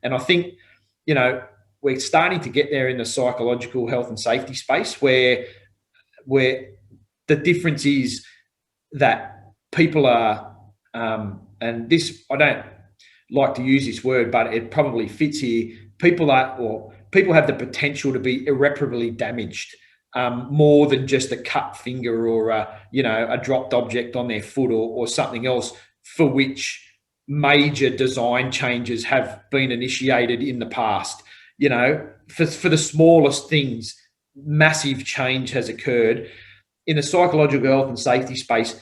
And I think, you know, we're starting to get there in the psychological health and safety space where the difference is that people are, and this, I don't like to use this word, but it probably fits here. People have the potential to be irreparably damaged, more than just a cut finger or a dropped object on their foot or something else for which major design changes have been initiated in the past. You know, for the smallest things, massive change has occurred. In the psychological health and safety space,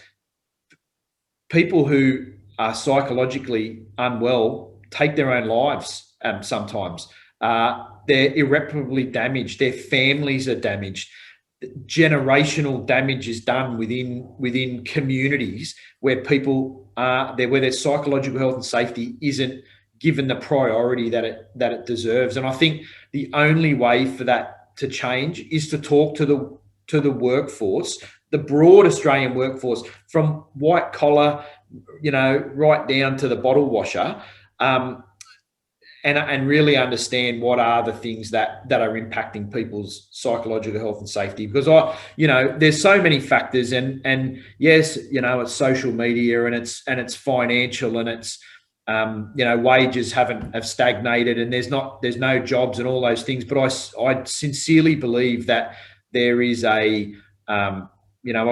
people who are psychologically unwell take their own lives sometimes. They're irreparably damaged. Their families are damaged. Generational damage is done within communities where people where their psychological health and safety isn't given the priority that it deserves. And I think the only way for that to change is to talk to the workforce, the broad Australian workforce, from white collar, right down to the bottle washer, and really understand what are the things that are impacting people's psychological health and safety. Because there's so many factors, and yes, it's social media and it's financial and it's wages have stagnated and there's no jobs and all those things. But I sincerely believe that there is a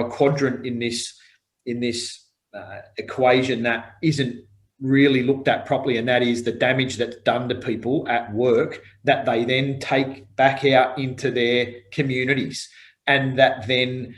quadrant in this equation that isn't really looked at properly, and that is the damage that's done to people at work that they then take back out into their communities, and that then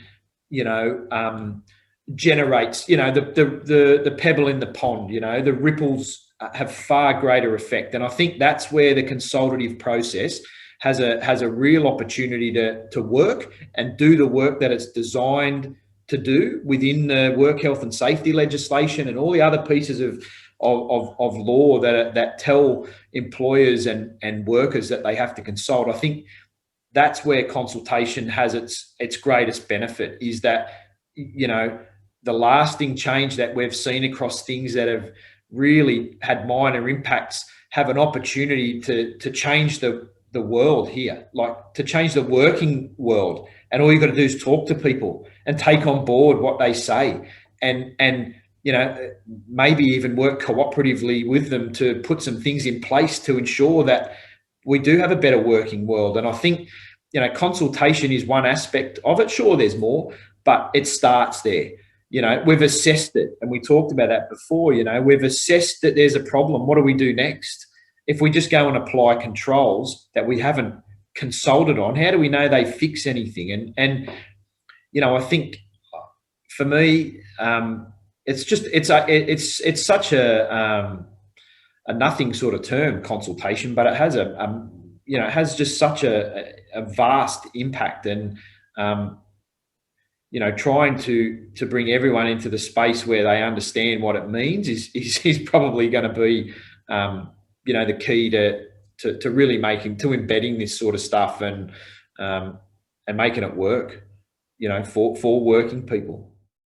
generates the pebble in the pond. The ripples have far greater effect, and I think that's where the consultative process has a real opportunity to work and do the work that it's designed to do within the work health and safety legislation and all the other pieces of law that tell employers and workers that they have to consult. I think that's where consultation has its greatest benefit, is that the lasting change that we've seen across things that have really had minor impacts have an opportunity to change the world here, like to change the working world. And all you've got to do is talk to people and take on board what they say, and maybe even work cooperatively with them to put some things in place to ensure that we do have a better working world. And I think, consultation is one aspect of it. Sure, there's more, but it starts there. We've assessed it, and we talked about that before. We've assessed that there's a problem. What do we do next? If we just go and apply controls that we haven't consulted on, how do we know they fix anything? And I think for me, it's such a nothing sort of term, consultation, but it has it has just such a vast impact. And trying to bring everyone into the space where they understand what it means is probably going to be the key to really embedding this sort of stuff and making it work, for working people.